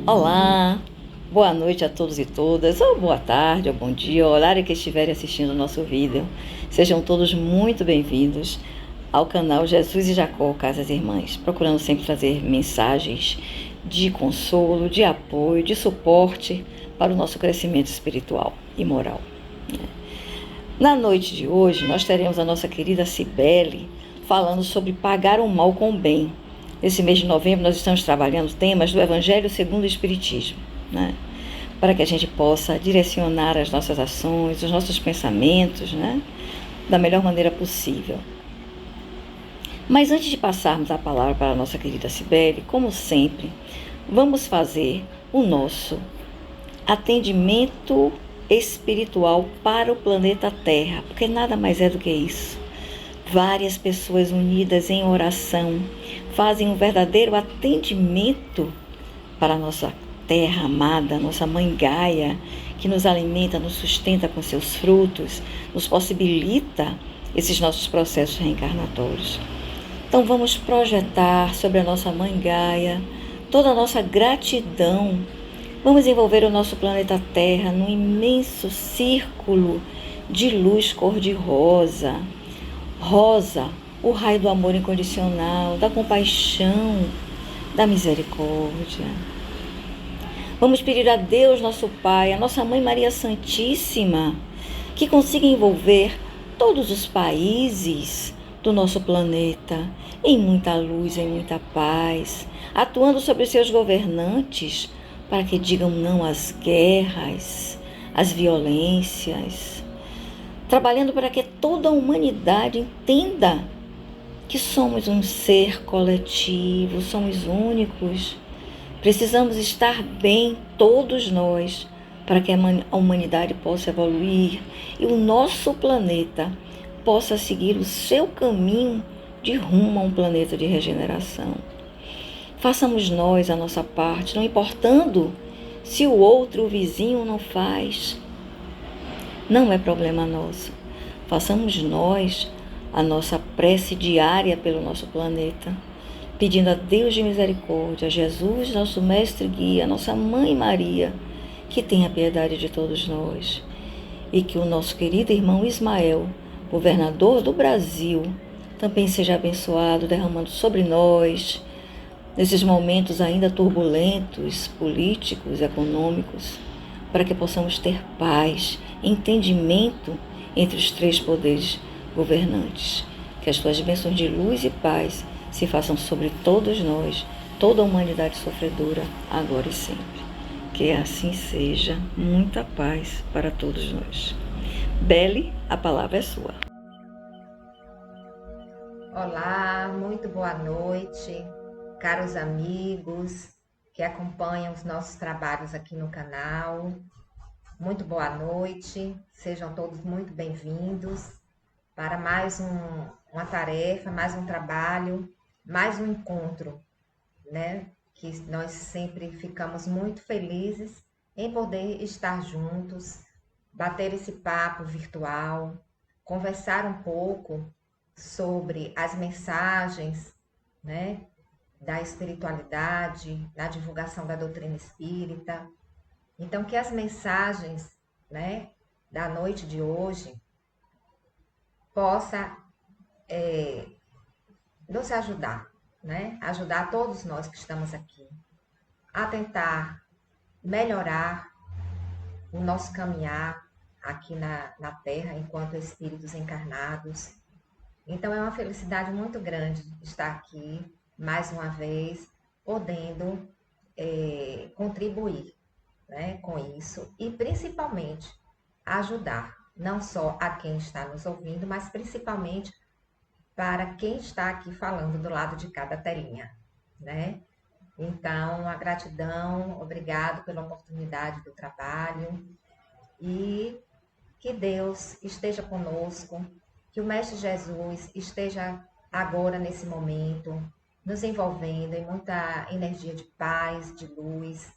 Olá, boa noite a todos e todas, ou boa tarde, ou bom dia, ou horário que estiverem assistindo o nosso vídeo. Sejam todos muito bem-vindos ao canal Jesus e Jacó, Casas Irmãs, procurando sempre trazer mensagens de consolo, de apoio, de suporte para o nosso crescimento espiritual e moral. Na noite de hoje, nós teremos a nossa querida Cibele falando sobre pagar o mal com o bem. Nesse mês de novembro, nós estamos trabalhando temas do Evangelho segundo o Espiritismo, né? Para que a gente possa direcionar as nossas ações, os nossos pensamentos, né? Da melhor maneira possível. Mas antes de passarmos a palavra para a nossa querida Cibele, como sempre, vamos fazer o nosso atendimento espiritual para o planeta Terra, porque nada mais é do que isso. Várias pessoas unidas em oração fazem um verdadeiro atendimento para a nossa terra amada, nossa mãe Gaia, que nos alimenta, nos sustenta com seus frutos, nos possibilita esses nossos processos reencarnatórios. Então vamos projetar sobre a nossa mãe Gaia toda a nossa gratidão. Vamos envolver o nosso planeta Terra num imenso círculo de luz cor-de-rosa. Rosa, o raio do amor incondicional, da compaixão, da misericórdia. Vamos pedir a Deus, nosso Pai, a nossa Mãe Maria Santíssima, que consiga envolver todos os países do nosso planeta em muita luz, em muita paz, atuando sobre os seus governantes para que digam não às guerras, às violências, trabalhando para que toda a humanidade entenda que somos um ser coletivo, somos únicos. Precisamos estar bem, todos nós, para que a humanidade possa evoluir e o nosso planeta possa seguir o seu caminho de rumo a um planeta de regeneração. Façamos nós a nossa parte, não importando se o outro, o vizinho, não faz. Não é problema nosso. Façamos nós a nossa prece diária pelo nosso planeta, pedindo a Deus de misericórdia, a Jesus, nosso mestre e guia, a nossa mãe Maria, que tenha piedade de todos nós. E que o nosso querido irmão Ismael, governador do Brasil, também seja abençoado, derramando sobre nós, nesses momentos ainda turbulentos, políticos, econômicos, para que possamos ter paz, entendimento entre os três poderes governantes. Que as tuas bênçãos de luz e paz se façam sobre todos nós, toda a humanidade sofredora, agora e sempre. Que assim seja. Muita paz para todos nós. Bele, a palavra é sua. Olá, muito boa noite, caros amigos que acompanham os nossos trabalhos aqui no canal. Muito boa noite, sejam todos muito bem-vindos para mais uma tarefa, mais um trabalho, mais um encontro, né? Que nós sempre ficamos muito felizes em poder estar juntos, bater esse papo virtual, conversar um pouco sobre as mensagens, né, da espiritualidade, na divulgação da doutrina espírita. Então, que as mensagens, né, da noite de hoje possa nos ajudar, né, ajudar todos nós que estamos aqui a tentar melhorar o nosso caminhar aqui na Terra enquanto espíritos encarnados. Então é uma felicidade muito grande estar aqui mais uma vez, podendo contribuir, né, com isso e principalmente ajudar não só a quem está nos ouvindo, mas principalmente para quem está aqui falando do lado de cada telinha, né? Então, a gratidão, obrigado pela oportunidade do trabalho e que Deus esteja conosco, que o Mestre Jesus esteja agora, nesse momento, nos envolvendo em muita energia de paz, de luz,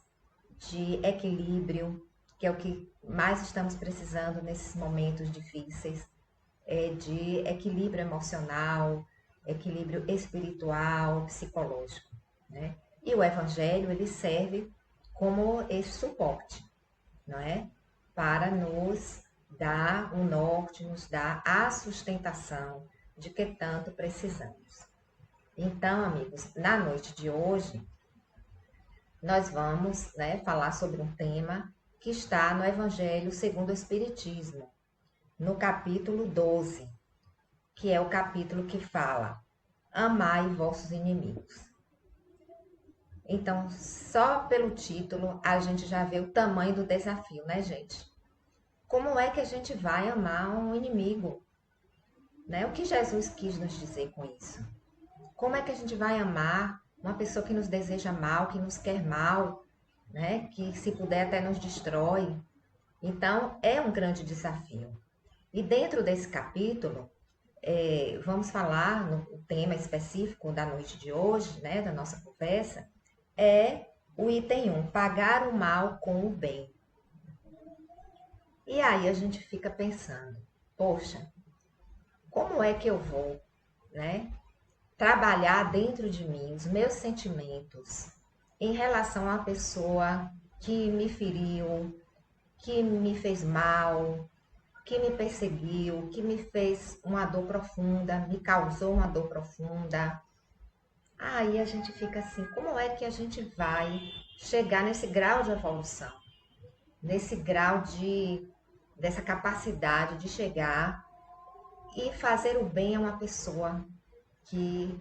de equilíbrio, que é o que mais estamos precisando nesses momentos difíceis, de equilíbrio emocional, equilíbrio espiritual, psicológico, né? E o Evangelho, ele serve como esse suporte, não é? Para nos dar o norte, nos dar a sustentação de que tanto precisamos. Então, amigos, na noite de hoje, nós vamos, né, falar sobre um tema que está no Evangelho segundo o Espiritismo, no capítulo 12, que é o capítulo que fala: amai vossos inimigos. Então, só pelo título, a gente já vê o tamanho do desafio, né, gente? Como é que a gente vai amar um inimigo? Né? O que Jesus quis nos dizer com isso? Como é que a gente vai amar uma pessoa que nos deseja mal, que nos quer mal, né? Que se puder até nos destrói? Então, é um grande desafio. E dentro desse capítulo, vamos falar no tema específico da noite de hoje, né, da nossa conversa, é o item 1, pagar o mal com o bem. E aí a gente fica pensando, poxa, como é que eu vou, né, trabalhar dentro de mim os meus sentimentos em relação à pessoa que me feriu, que me fez mal, que me perseguiu, que me fez uma dor profunda, me causou uma dor profunda. Aí a gente fica assim, como é que a gente vai chegar nesse grau de evolução, nesse grau dessa capacidade de chegar e fazer o bem a uma pessoa que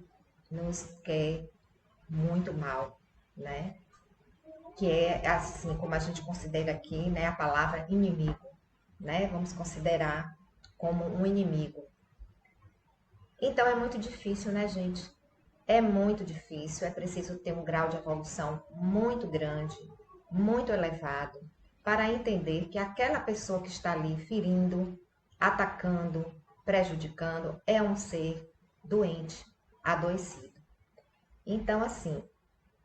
nos quer muito mal, né? Que é assim como a gente considera aqui, né, a palavra inimigo, né? Vamos considerar como um inimigo. Então é muito difícil, né, gente? É muito difícil, é preciso ter um grau de evolução muito grande, muito elevado, para entender que aquela pessoa que está ali ferindo, atacando, prejudicando, é um ser doente, adoecido. Então, assim,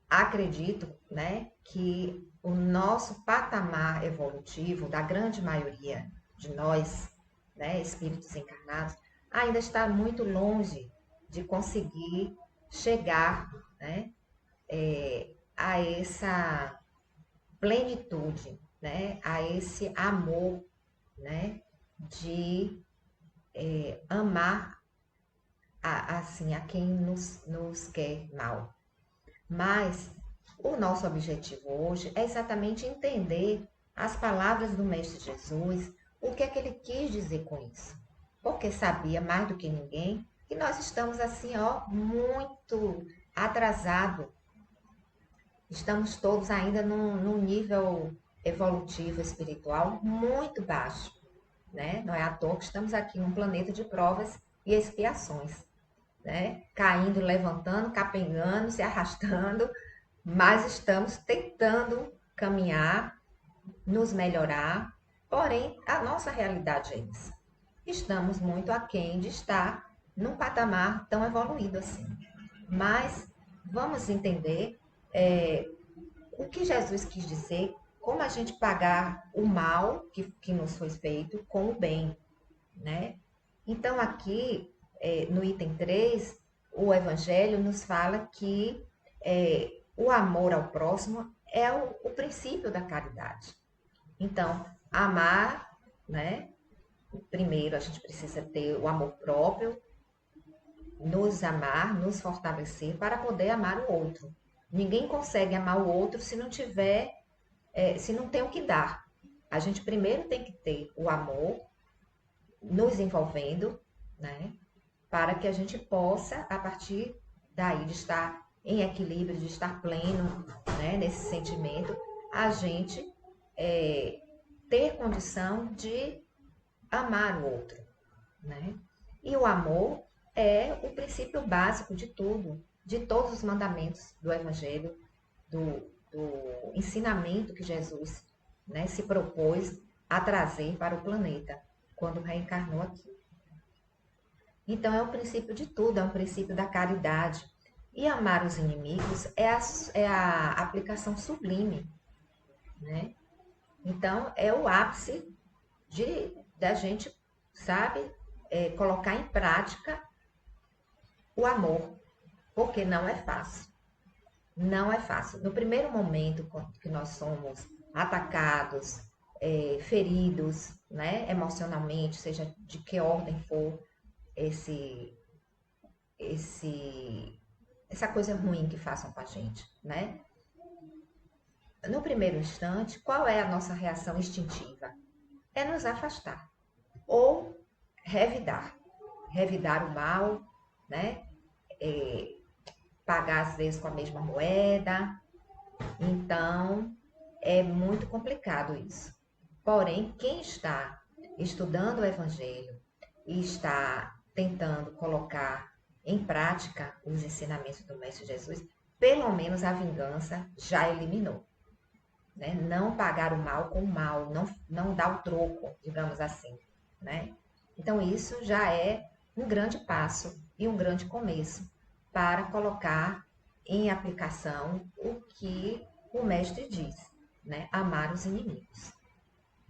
acredito, né, que o nosso patamar evolutivo, da grande maioria de nós, né, espíritos encarnados, ainda está muito longe de conseguir chegar, né, a essa plenitude, né, a esse amor, né, de amar assim a quem nos quer mal. Mas o nosso objetivo hoje é exatamente entender as palavras do Mestre Jesus, o que é que ele quis dizer com isso. Porque sabia mais do que ninguém que nós estamos assim, ó, muito atrasado. Estamos todos ainda num nível evolutivo espiritual muito baixo, né? Não é à toa que estamos aqui num planeta de provas e expiações, né? Caindo, levantando, capengando, se arrastando, mas estamos tentando caminhar, nos melhorar, porém a nossa realidade é essa. Estamos muito aquém de estar num patamar tão evoluído assim. Mas vamos entender o que Jesus quis dizer, como a gente pagar o mal que nos foi feito com o bem, né? Então aqui, no item 3, o Evangelho nos fala que o amor ao próximo é o princípio da caridade. Então, amar, né? Primeiro a gente precisa ter o amor próprio, nos amar, nos fortalecer para poder amar o outro. Ninguém consegue amar o outro se não tiver, se não tem o que dar. A gente primeiro tem que ter o amor nos envolvendo, né? Para que a gente possa, a partir daí de estar em equilíbrio, de estar pleno, né, nesse sentimento, a gente ter condição de amar o outro, né? E o amor é o princípio básico de tudo, de todos os mandamentos do Evangelho, do ensinamento que Jesus, né, se propôs a trazer para o planeta quando reencarnou aqui. Então é o princípio de tudo, é um princípio da caridade. E amar os inimigos é a aplicação sublime, né? Então é o ápice da gente, sabe, colocar em prática o amor, porque não é fácil. não é fácil. No primeiro momento que nós somos atacados, feridos, né, emocionalmente, seja de que ordem for esse, essa coisa ruim que façam com a gente, né? No primeiro instante, qual é a nossa reação instintiva? É nos afastar ou revidar. Revidar o mal, né? Pagar às vezes com a mesma moeda. Então, é muito complicado isso. Porém, quem está estudando o Evangelho e está tentando colocar em prática os ensinamentos do Mestre Jesus, pelo menos a vingança já eliminou. Né? Não pagar o mal com o mal, não dar o troco, digamos assim. Né? Então, isso já é um grande passo e um grande começo para colocar em aplicação o que o Mestre diz, né? Amar os inimigos,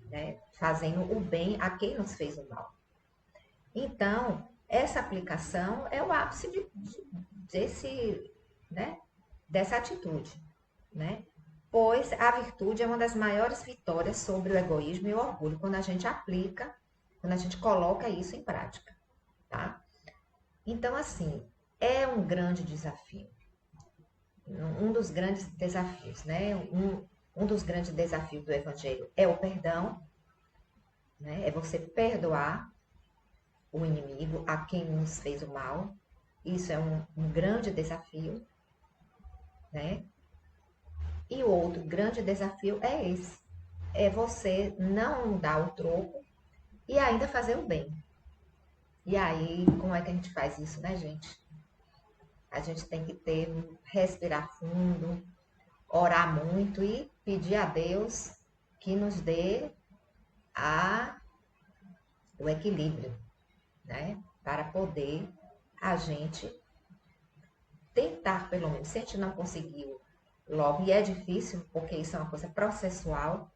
né? Fazendo o bem a quem nos fez o mal. Então, essa aplicação é o ápice né? Dessa atitude, né? Pois a virtude é uma das maiores vitórias sobre o egoísmo e o orgulho, quando a gente aplica, quando a gente coloca isso em prática, tá? Então, assim, é um grande desafio. Um dos grandes desafios, né? Um dos grandes desafios do Evangelho é o perdão, né? É você perdoar o inimigo, a quem nos fez o mal. Isso é um grande desafio, né? E o outro grande desafio é esse. É você não dar o troco e ainda fazer o bem. E aí, como é que a gente faz isso, né, gente? A gente tem que respirar fundo, orar muito e pedir a Deus que nos dê o equilíbrio, né? Para poder a gente tentar, pelo menos, se a gente não conseguiu logo, e é difícil, porque isso é uma coisa processual,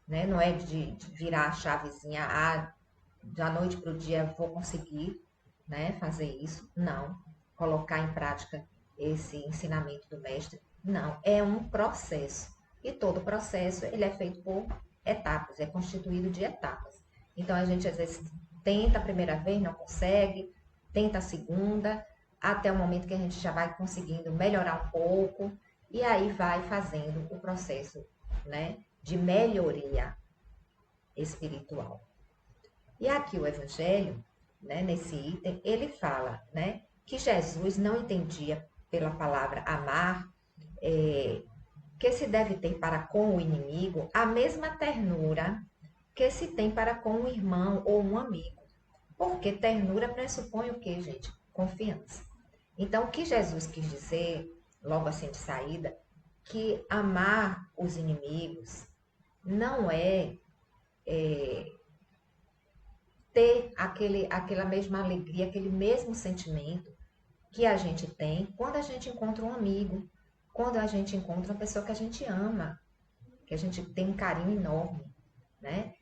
né? Não é de virar a chavezinha, da noite para o dia vou conseguir, né, fazer isso. Não. Colocar em prática esse ensinamento do mestre. Não. É um processo. E todo processo, ele é feito por etapas, é constituído de etapas. Então, a gente, às vezes, tenta a primeira vez, não consegue, tenta a segunda, até o momento que a gente já vai conseguindo melhorar um pouco, e aí vai fazendo o processo, né, de melhoria espiritual. E aqui o Evangelho, né, nesse item, ele fala, né, que Jesus não entendia pela palavra amar, que se deve ter para com o inimigo a mesma ternura que se tem para com um irmão ou um amigo. Porque ternura pressupõe o quê, gente? Confiança. Então, o que Jesus quis dizer, logo assim de saída, que amar os inimigos não é ter aquela mesma alegria, aquele mesmo sentimento que a gente tem quando a gente encontra um amigo, quando a gente encontra uma pessoa que a gente ama, que a gente tem um carinho enorme, né?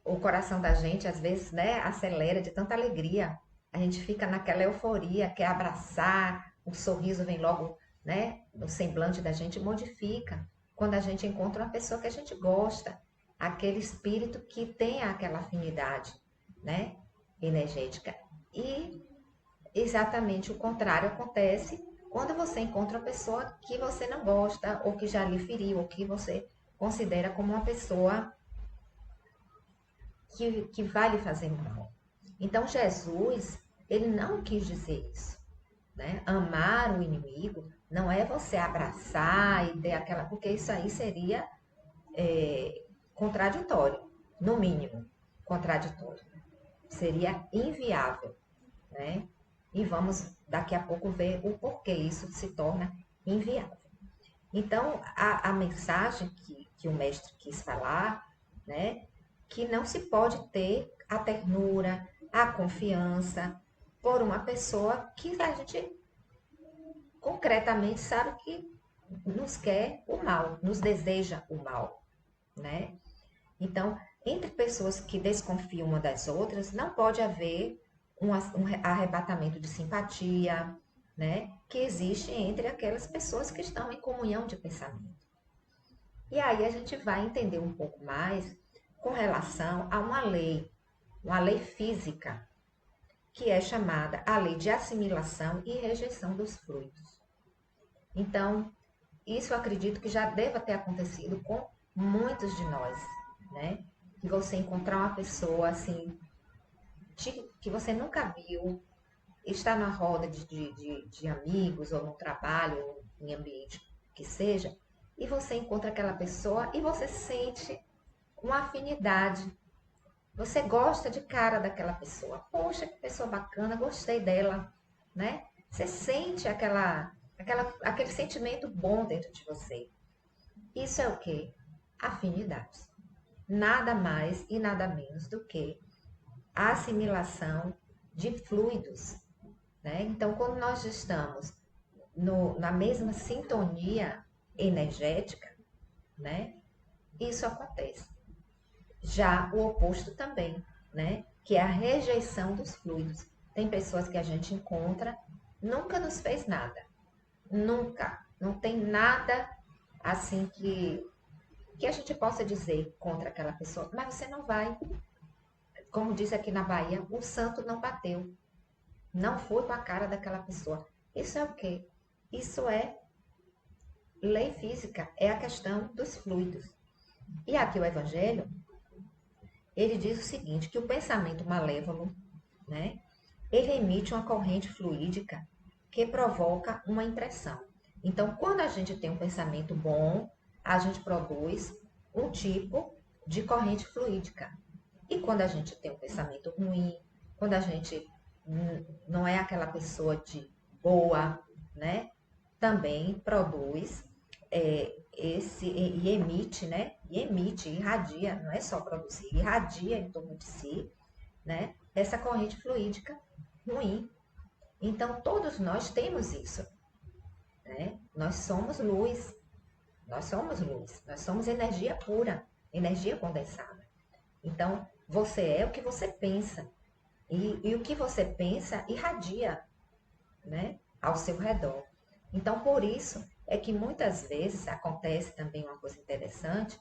O coração da gente, às vezes, né, acelera de tanta alegria. A gente fica naquela euforia, quer abraçar, o sorriso vem logo, né, no semblante da gente, modifica. Quando a gente encontra uma pessoa que a gente gosta, aquele espírito que tem aquela afinidade, né, energética. E exatamente o contrário acontece quando você encontra uma pessoa que você não gosta, ou que já lhe feriu, ou que você considera como uma pessoa que vai lhe fazer mal. Então, Jesus, ele não quis dizer isso. Né? Amar o inimigo não é você abraçar e ter aquela. Porque isso aí seria contraditório, no mínimo, contraditório. Seria inviável. Né? E vamos daqui a pouco ver o porquê isso se torna inviável. Então, a mensagem que o mestre quis falar, né, que não se pode ter a ternura, a confiança por uma pessoa que a gente concretamente sabe que nos quer o mal, nos deseja o mal, né? Então, entre pessoas que desconfiam uma das outras, não pode haver um arrebatamento de simpatia, né, que existe entre aquelas pessoas que estão em comunhão de pensamento. E aí a gente vai entender um pouco mais com relação a uma lei física, que é chamada a lei de assimilação e rejeição dos fluidos. Então, isso eu acredito que já deva ter acontecido com muitos de nós, né? Que você encontrar uma pessoa assim, que você nunca viu, está na roda de amigos, ou no trabalho, ou em ambiente que seja, e você encontra aquela pessoa e você sente uma afinidade. Você gosta de cara daquela pessoa. Poxa, que pessoa bacana, gostei dela, né? Você sente aquele sentimento bom dentro de você. Isso é o quê? Afinidade. Nada mais e nada menos do que a assimilação de fluidos, né? Então, quando nós estamos na mesma sintonia energética, né? Isso acontece. Já o oposto também, né? Que é a rejeição dos fluidos. Tem pessoas que a gente encontra, nunca nos fez nada. Nunca. Não tem nada assim que a gente possa dizer contra aquela pessoa. Mas você não vai. Como diz aqui na Bahia, o santo não bateu. Não foi com a cara daquela pessoa. Isso é o quê? Isso é lei física, é a questão dos fluidos. E aqui o Evangelho, ele diz o seguinte, que o pensamento malévolo, né, ele emite uma corrente fluídica que provoca uma impressão. Então, quando a gente tem um pensamento bom, a gente produz um tipo de corrente fluídica. E quando a gente tem um pensamento ruim, quando a gente não é aquela pessoa de boa, né, também produz e emite, né? E emite, irradia, não é só produzir, irradia em torno de si, né? Essa corrente fluídica ruim. Então, todos nós temos isso, né? Nós somos luz, nós somos energia pura, energia condensada. Então, você é o que você pensa. E o que você pensa irradia, né? Ao seu redor. Então, por isso é que muitas vezes acontece também uma coisa interessante,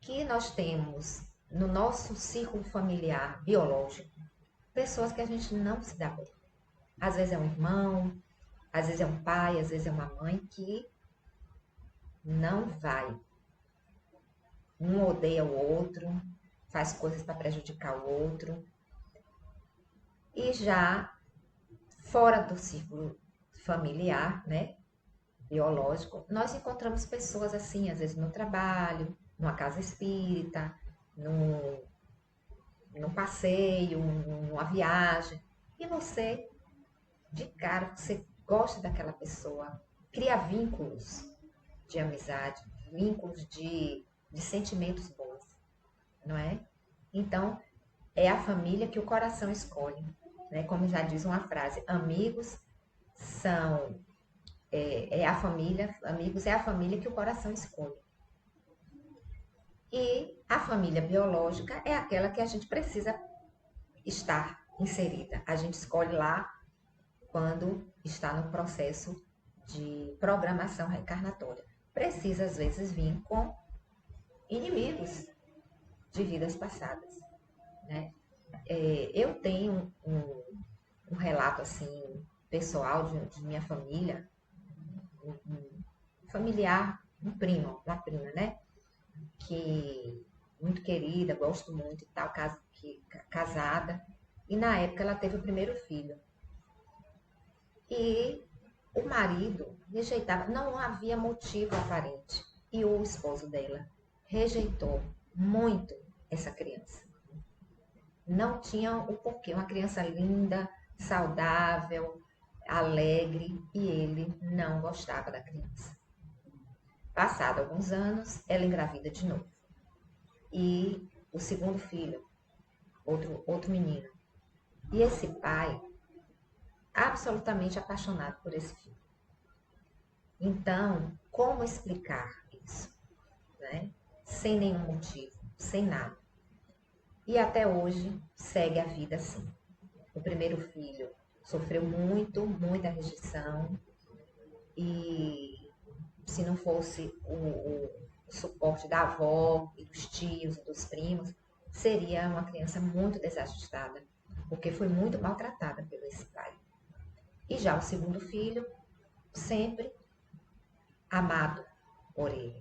que nós temos no nosso círculo familiar biológico pessoas que a gente não se dá bem. Às vezes é um irmão, às vezes é um pai, às vezes é uma mãe que não vai. Um odeia o outro, faz coisas para prejudicar o outro. E já fora do círculo familiar, né, biológico, nós encontramos pessoas assim, às vezes no trabalho, numa casa espírita, num passeio, numa viagem, e você, de cara, você gosta daquela pessoa, cria vínculos de amizade, vínculos de sentimentos bons, não é? Então, é a família que o coração escolhe, né? Como já diz uma frase, amigos são a família, amigos é a família que o coração escolhe. E a família biológica é aquela que a gente precisa estar inserida. A gente escolhe lá quando está no processo de programação reencarnatória. Precisa, às vezes, vir com inimigos de vidas passadas, né? Eu tenho um relato, assim, pessoal de minha família, um familiar, um primo, uma prima, né? Que muito querida, gosto muito e tal, casada. E na época ela teve o primeiro filho. E o marido rejeitava, não havia motivo aparente. E o esposo dela rejeitou muito essa criança. Não tinha o porquê. Uma criança linda, saudável, alegre, e ele não gostava da criança. Passado alguns anos, ela engravida de novo. E o segundo filho, outro menino. E esse pai, absolutamente apaixonado por esse filho. Então, como explicar isso? Né? Sem nenhum motivo, sem nada. E até hoje segue a vida assim. O primeiro filho sofreu muita rejeição, e se não fosse o suporte da avó e dos tios e dos primos, seria uma criança muito desajustada, porque foi muito maltratada pelo esse pai. E já o segundo filho, sempre amado por ele.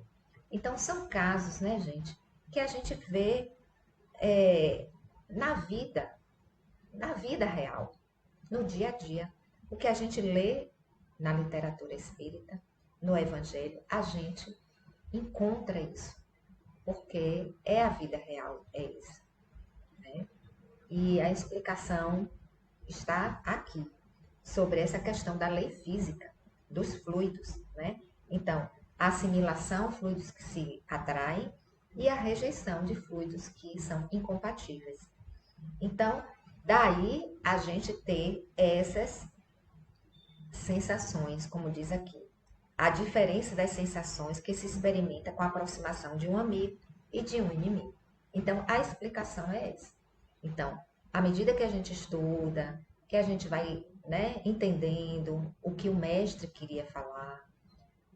Então, são casos, né, gente, que a gente vê na vida real, no dia a dia. O que a gente lê na literatura espírita, no Evangelho, a gente encontra isso, porque é a vida real, é isso. Né? E a explicação está aqui, sobre essa questão da lei física, dos fluidos. Né? Então, a assimilação, fluidos que se atraem, e a rejeição de fluidos que são incompatíveis. Então, daí a gente ter essas sensações, como diz aqui. A diferença das sensações que se experimenta com a aproximação de um amigo e de um inimigo. Então, a explicação é essa. Então, à medida que a gente estuda, que a gente vai, né, entendendo o que o mestre queria falar,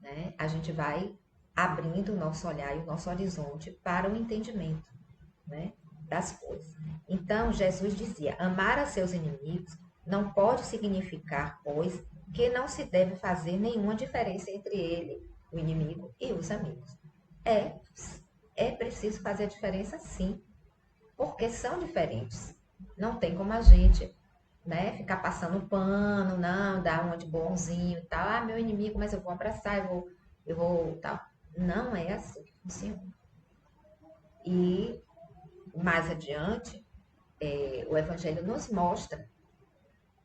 né, a gente vai abrindo o nosso olhar e o nosso horizonte para o entendimento, né, das coisas. Então, Jesus dizia: amar a seus inimigos não pode significar, pois, que não se deve fazer nenhuma diferença entre ele, o inimigo, e os amigos. É preciso fazer a diferença, sim, porque são diferentes. Não tem como a gente, né, ficar passando pano, não, dar uma de bonzinho e tal. Ah, meu inimigo, mas eu vou abraçar, eu vou tal. Não é assim que funciona. E mais adiante, o Evangelho nos mostra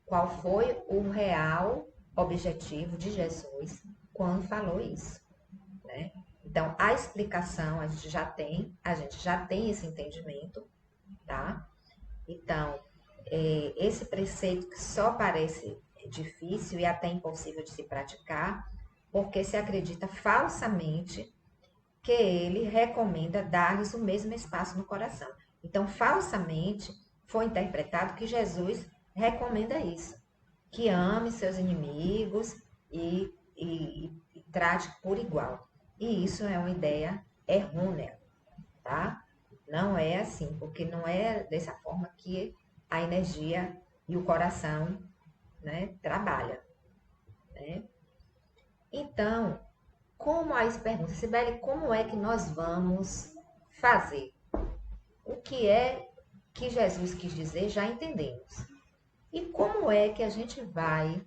qual foi o real objetivo de Jesus quando falou isso. Né? Então, a explicação a gente já tem esse entendimento, tá? Então, esse preceito que só parece difícil e até impossível de se praticar, porque se acredita falsamente que ele recomenda dar-lhes o mesmo espaço no coração. Então, falsamente, foi interpretado que Jesus recomenda isso, que ame seus inimigos e trate por igual. E isso é uma ideia errônea, tá? Não é assim, porque não é dessa forma que a energia e o coração, né, trabalha. Né? Então, como aí se pergunta, Sibeli, como é que nós vamos fazer? O que é que Jesus quis dizer, já entendemos. E como é que a gente vai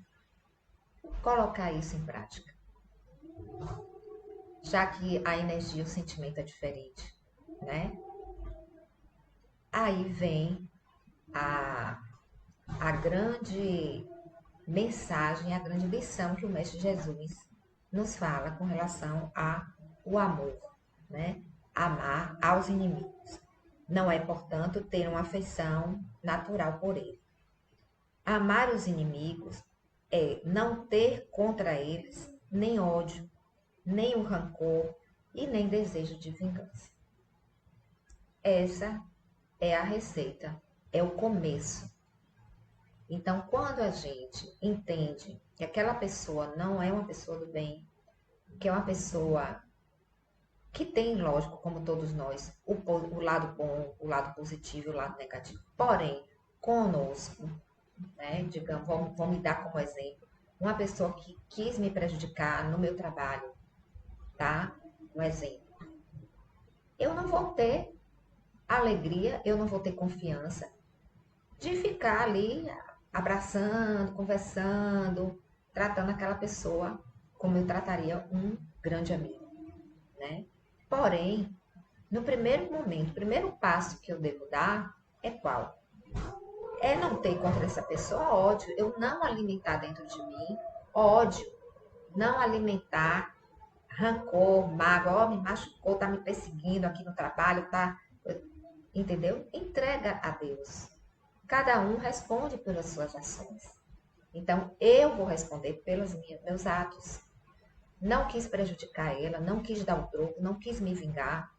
colocar isso em prática? Já que a energia, o sentimento é diferente, né? Aí vem a grande mensagem, a grande lição que o Mestre Jesus nos fala com relação ao amor, né? Amar aos inimigos. Não é, portanto, ter uma afeição natural por ele. Amar os inimigos é não ter contra eles nem ódio, nem o rancor e nem desejo de vingança. Essa é a receita, é o começo. Então, quando a gente entende que aquela pessoa não é uma pessoa do bem, que é uma pessoa que tem, lógico, como todos nós, o lado bom, o lado positivo e o lado negativo. Porém, conosco, né, digamos, vou me dar como exemplo, uma pessoa que quis me prejudicar no meu trabalho, tá? Um exemplo. Eu não vou ter alegria, eu não vou ter confiança de ficar ali abraçando, conversando, tratando aquela pessoa como eu trataria um grande amigo, né? Porém, no primeiro momento, o primeiro passo que eu devo dar é qual? É não ter contra essa pessoa ódio, eu não alimentar dentro de mim ódio, não alimentar rancor, mágoa, me machucou, tá me perseguindo aqui no trabalho, tá? Entendeu? Entrega a Deus. Cada um responde pelas suas ações. Então, eu vou responder pelos meus atos. Não quis prejudicar ela, não quis dar o troco, não quis me vingar.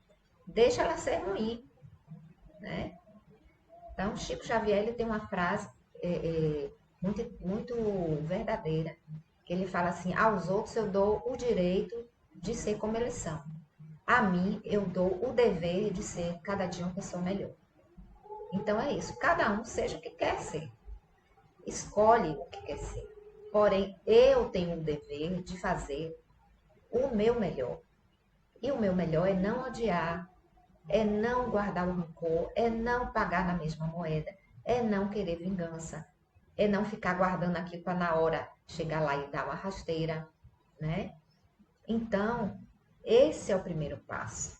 Deixa ela ser ruim, né? Então, Chico Xavier ele tem uma frase muito verdadeira, que ele fala assim: aos outros eu dou o direito de ser como eles são. A mim eu dou o dever de ser cada dia uma pessoa melhor. Então é isso, cada um seja o que quer ser, escolhe o que quer ser. Porém, eu tenho o dever de fazer o meu melhor. E o meu melhor é não odiar, é não guardar o rancor, é não pagar na mesma moeda, é não querer vingança, é não ficar guardando aquilo para na hora chegar lá e dar uma rasteira, né? Então, esse é o primeiro passo,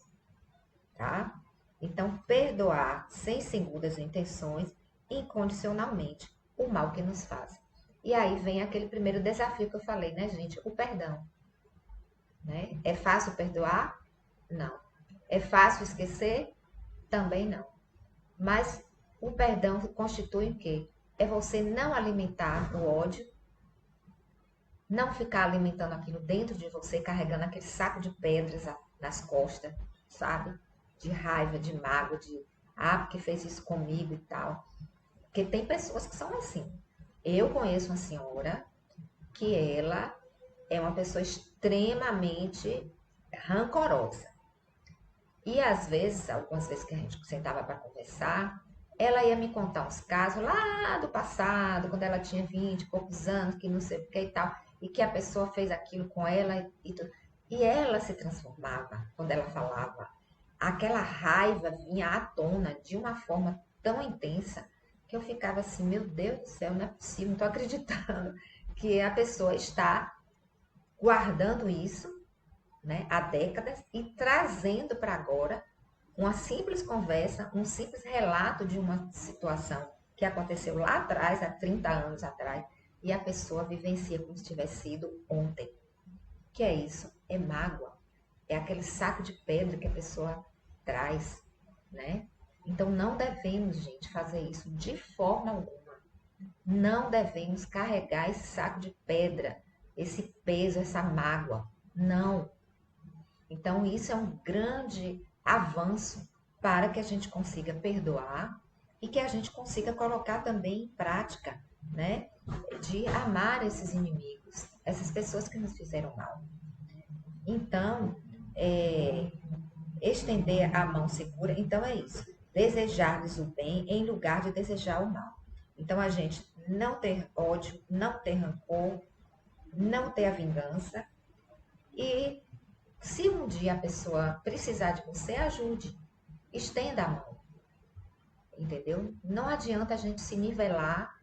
tá? Então, perdoar sem segundas intenções, incondicionalmente, o mal que nos faz. E aí vem aquele primeiro desafio que eu falei, né, gente? O perdão, né? É fácil perdoar? Não. É fácil esquecer? Também não. Mas o perdão constitui o quê? É você não alimentar o ódio, não ficar alimentando aquilo dentro de você, carregando aquele saco de pedras nas costas, sabe? De raiva, de mágoa, de porque fez isso comigo e tal. Porque tem pessoas que são assim. Eu conheço uma senhora que ela é uma pessoa extremamente rancorosa. E às vezes, algumas vezes que a gente sentava para conversar, ela ia me contar uns casos lá do passado, quando ela tinha 20 e poucos anos, que não sei o que e tal, e que a pessoa fez aquilo com ela e tudo. E ela se transformava quando ela falava. Aquela raiva vinha à tona de uma forma tão intensa que eu ficava assim, meu Deus do céu, não é possível, não estou acreditando que a pessoa está guardando isso, né, há décadas e trazendo para agora uma simples conversa, um simples relato de uma situação que aconteceu lá atrás, há 30 anos atrás, e a pessoa vivencia como se tivesse sido ontem. Que é isso? É mágoa. É aquele saco de pedra que a pessoa traz, né? Então não devemos, gente, fazer isso de forma alguma. Não devemos carregar esse saco de pedra, esse peso, essa mágoa. Não. Então, isso é um grande avanço para que a gente consiga perdoar e que a gente consiga colocar também em prática, né? De amar esses inimigos, essas pessoas que nos fizeram mal. Então, é, estender a mão segura, então é isso. Desejar-lhes o bem em lugar de desejar o mal. Então, a gente não ter ódio, não ter rancor, não ter a vingança e se um dia a pessoa precisar de você, ajude. Estenda a mão. Entendeu? Não adianta a gente se nivelar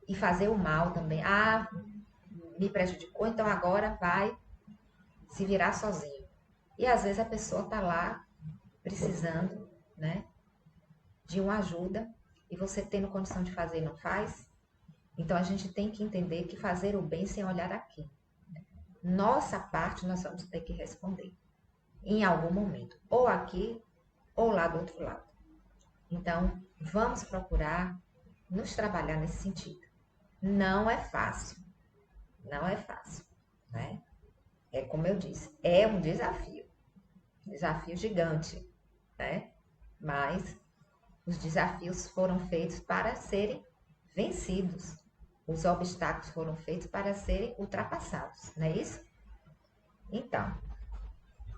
e fazer o mal também. Me prejudicou, então agora vai se virar sozinho. E às vezes a pessoa está lá precisando, né, de uma ajuda e você tendo condição de fazer e não faz. Então a gente tem que entender que fazer o bem sem olhar aqui. Nossa parte nós vamos ter que responder em algum momento, ou aqui ou lá do outro lado. Então, vamos procurar nos trabalhar nesse sentido. Não é fácil, não é fácil, né? É como eu disse, é um desafio gigante, né? Mas os desafios foram feitos para serem vencidos. Os obstáculos foram feitos para serem ultrapassados, não é isso? Então,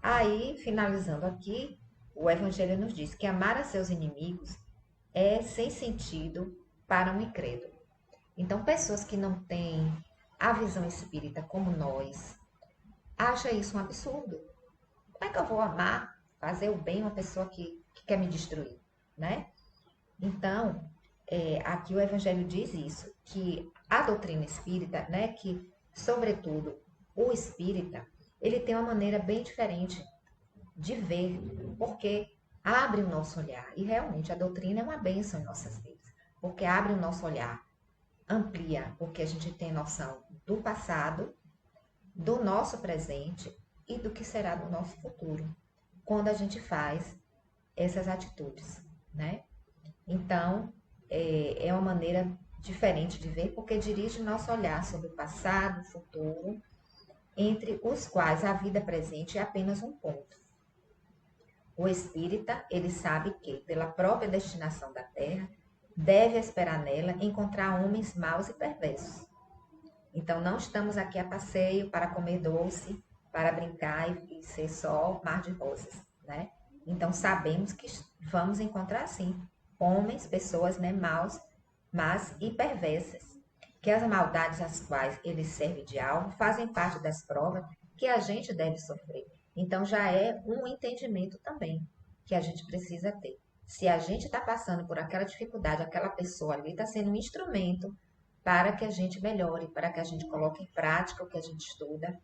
aí, finalizando aqui, o Evangelho nos diz que amar a seus inimigos é sem sentido para um incrédulo. Então, pessoas que não têm a visão espírita como nós, acham isso um absurdo. Como é que eu vou amar, fazer o bem a uma pessoa que quer me destruir, né? Então, aqui o Evangelho diz isso, que a doutrina espírita, né, que, sobretudo, o espírita, ele tem uma maneira bem diferente de ver, porque abre o nosso olhar. E realmente a doutrina é uma bênção em nossas vidas, porque abre o nosso olhar, amplia, porque a gente tem noção do passado, do nosso presente e do que será do nosso futuro, quando a gente faz essas atitudes, né? Então, é uma maneira diferente de ver, porque dirige nosso olhar sobre o passado, o futuro, entre os quais a vida presente é apenas um ponto. O espírita, ele sabe que, pela própria destinação da Terra, deve esperar nela encontrar homens maus e perversos. Então, não estamos aqui a passeio para comer doce, para brincar e ser só mar de rosas, né? Então, sabemos que vamos encontrar, sim, homens, pessoas, né, maus, mas e perversas, que as maldades às quais eles servem de alvo fazem parte das provas que a gente deve sofrer. Então, já é um entendimento também que a gente precisa ter. Se a gente está passando por aquela dificuldade, aquela pessoa ali está sendo um instrumento para que a gente melhore, para que a gente coloque em prática o que a gente estuda,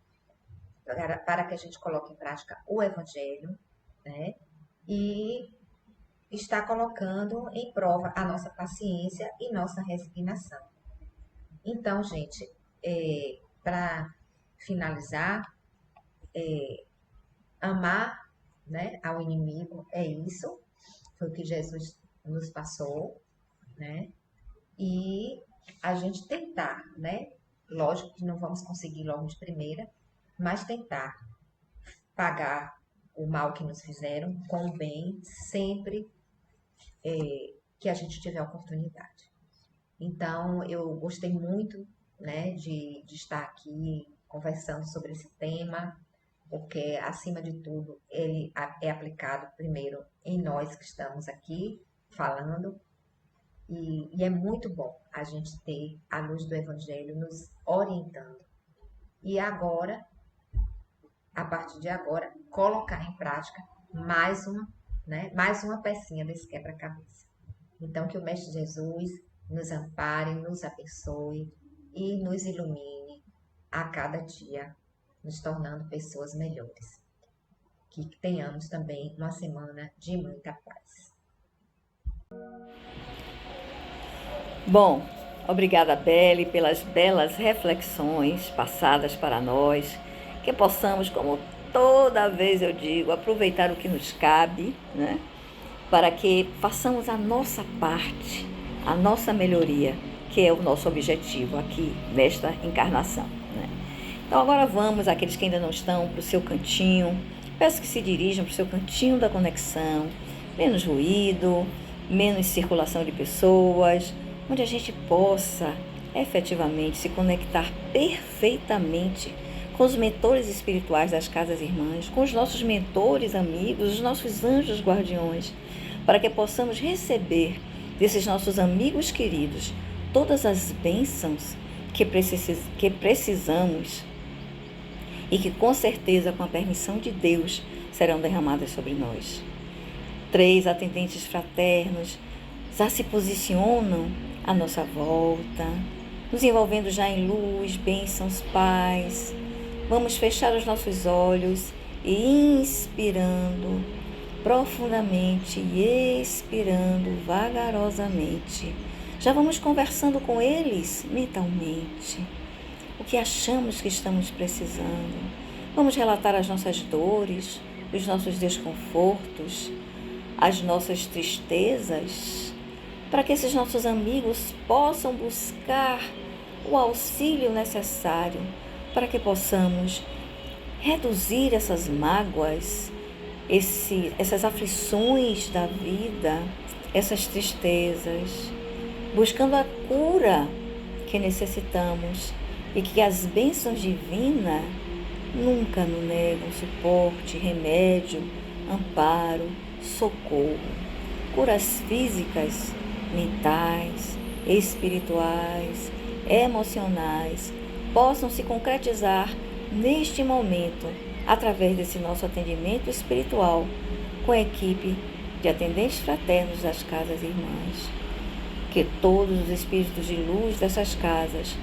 para que a gente coloque em prática o Evangelho, né? E está colocando em prova a nossa paciência e nossa resignação. Então, gente, para finalizar, amar, né, ao inimigo é isso, foi o que Jesus nos passou, né? E a gente tentar, né? Lógico que não vamos conseguir logo de primeira, mas tentar pagar o mal que nos fizeram com o bem sempre que a gente tiver oportunidade. Então, eu gostei muito, né, de estar aqui conversando sobre esse tema, porque, acima de tudo, ele é aplicado primeiro em nós que estamos aqui falando, e é muito bom a gente ter a luz do Evangelho nos orientando. E agora, a partir de agora, colocar em prática mais uma, né, mais uma pecinha desse quebra-cabeça. Então, que o Mestre Jesus nos ampare, nos abençoe e nos ilumine a cada dia, nos tornando pessoas melhores. Que tenhamos também uma semana de muita paz. Bom, obrigada, Belle, pelas belas reflexões passadas para nós, que possamos, como toda vez eu digo, aproveitar o que nos cabe, né? Para que façamos a nossa parte, a nossa melhoria, que é o nosso objetivo aqui nesta encarnação, né? Então agora vamos, aqueles que ainda não estão, para o seu cantinho. Peço que se dirijam para o seu cantinho da conexão, menos ruído, menos circulação de pessoas, onde a gente possa efetivamente se conectar perfeitamente com os mentores espirituais das casas irmãs, com os nossos mentores amigos, os nossos anjos guardiões, para que possamos receber desses nossos amigos queridos todas as bênçãos que precisamos e que com certeza, com a permissão de Deus, serão derramadas sobre nós. 3 atendentes fraternos já se posicionam à nossa volta, nos envolvendo já em luz, bênçãos, paz. Vamos fechar os nossos olhos e inspirando profundamente e expirando vagarosamente. Já vamos conversando com eles mentalmente. O que achamos que estamos precisando. Vamos relatar as nossas dores, os nossos desconfortos, as nossas tristezas, para que esses nossos amigos possam buscar o auxílio necessário para que possamos reduzir essas mágoas, essas aflições da vida, essas tristezas, buscando a cura que necessitamos e que as bênçãos divinas nunca nos negam suporte, remédio, amparo, socorro. Curas físicas, mentais, espirituais, emocionais possam se concretizar neste momento através desse nosso atendimento espiritual com a equipe de atendentes fraternos das casas irmãs. Que todos os espíritos de luz dessas casas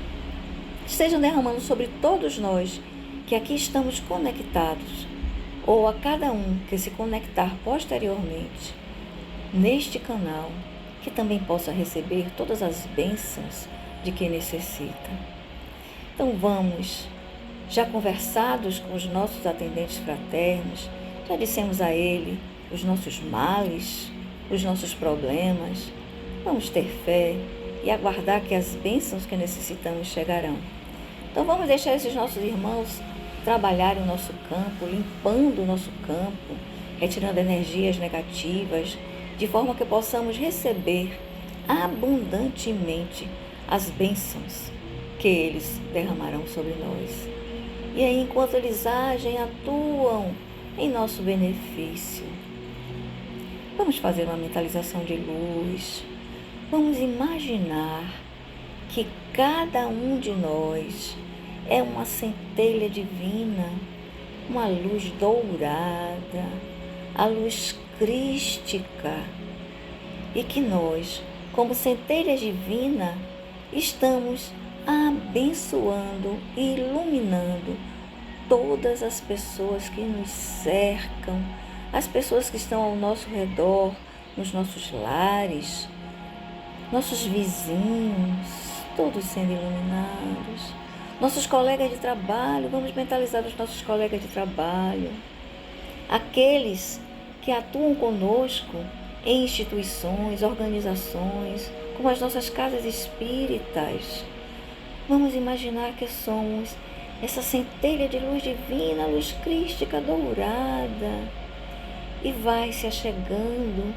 estejam derramando sobre todos nós que aqui estamos conectados, ou a cada um que se conectar posteriormente neste canal, que também possa receber todas as bênçãos de quem necessita. Então vamos, já conversados com os nossos atendentes fraternos, já dissemos a ele os nossos males, os nossos problemas. Vamos ter fé e aguardar que as bênçãos que necessitamos chegarão. Então vamos deixar esses nossos irmãos trabalharem o nosso campo, limpando o nosso campo, retirando energias negativas, de forma que possamos receber abundantemente as bênçãos que eles derramarão sobre nós. E aí, enquanto eles agem, atuam em nosso benefício, vamos fazer uma mentalização de luz. Vamos imaginar que cada um de nós é uma centelha divina, uma luz dourada, a luz crística, e que nós, como centelha divina, estamos abençoando e iluminando todas as pessoas que nos cercam, as pessoas que estão ao nosso redor, nos nossos lares, nossos vizinhos, todos sendo iluminados. Nossos colegas de trabalho, vamos mentalizar os nossos colegas de trabalho, aqueles que atuam conosco em instituições, organizações, como as nossas casas espíritas. Vamos imaginar que somos essa centelha de luz divina, luz crística dourada, e vai se achegando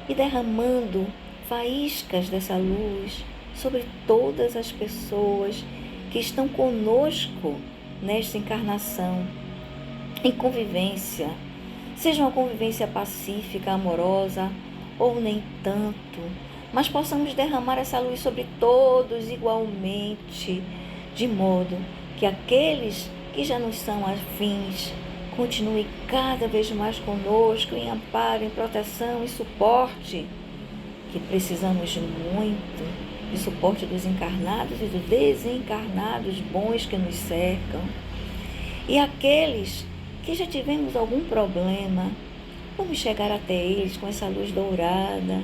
e derramando faíscas dessa luz sobre todas as pessoas que estão conosco nesta encarnação, em convivência, seja uma convivência pacífica, amorosa ou nem tanto, mas possamos derramar essa luz sobre todos igualmente, de modo que aqueles que já nos são afins continuem cada vez mais conosco em amparo, em proteção e suporte, que precisamos muito de suporte dos encarnados e dos desencarnados bons que nos cercam. E aqueles que já tivemos algum problema, vamos chegar até eles com essa luz dourada,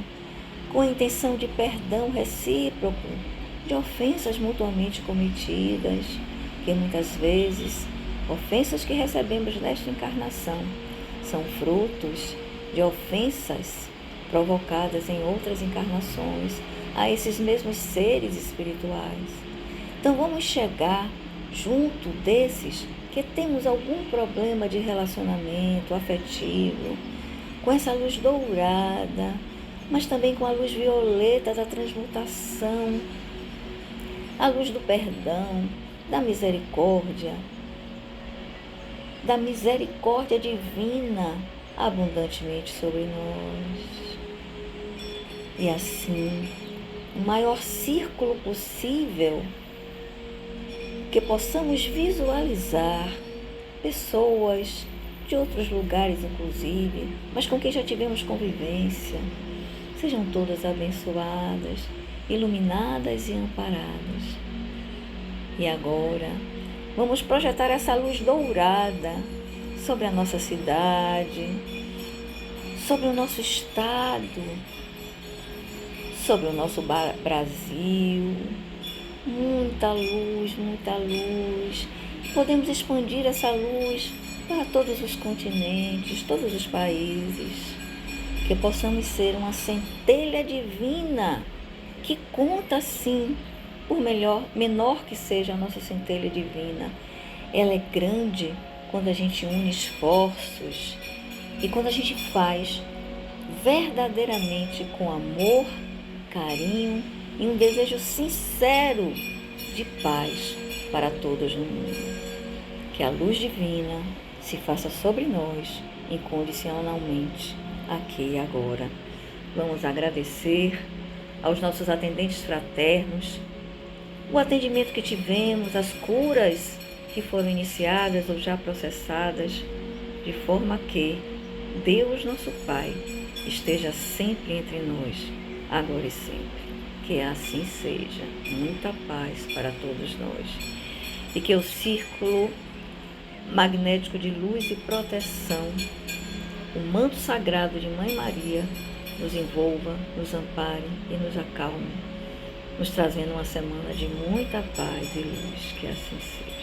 com a intenção de perdão recíproco, de ofensas mutuamente cometidas, que muitas vezes, ofensas que recebemos nesta encarnação, são frutos de ofensas provocadas em outras encarnações a esses mesmos seres espirituais. Então vamos chegar junto desses que temos algum problema de relacionamento afetivo, com essa luz dourada, mas também com a luz violeta da transmutação, a luz do perdão, da misericórdia divina abundantemente sobre nós. E assim, o maior círculo possível, que possamos visualizar pessoas de outros lugares, inclusive, mas com quem já tivemos convivência, sejam todas abençoadas, iluminadas e amparadas. E agora, vamos projetar essa luz dourada sobre a nossa cidade, sobre o nosso estado, sobre o nosso Brasil. Muita luz, muita luz. Podemos expandir essa luz para todos os continentes, todos os países. Que possamos ser uma centelha divina que conta, sim, por menor que seja a nossa centelha divina. Ela é grande quando a gente une esforços e quando a gente faz verdadeiramente com amor, carinho e um desejo sincero de paz para todos no mundo. Que a luz divina se faça sobre nós incondicionalmente, aqui e agora. Vamos agradecer aos nossos atendentes fraternos o atendimento que tivemos, as curas que foram iniciadas ou já processadas, de forma que Deus, nosso Pai, esteja sempre entre nós, agora e sempre. Que assim seja. Muita paz para todos nós. E que o círculo magnético de luz e proteção, o manto sagrado de Mãe Maria, nos envolva, nos ampare e nos acalme, nos trazendo uma semana de muita paz e luz. Que assim seja.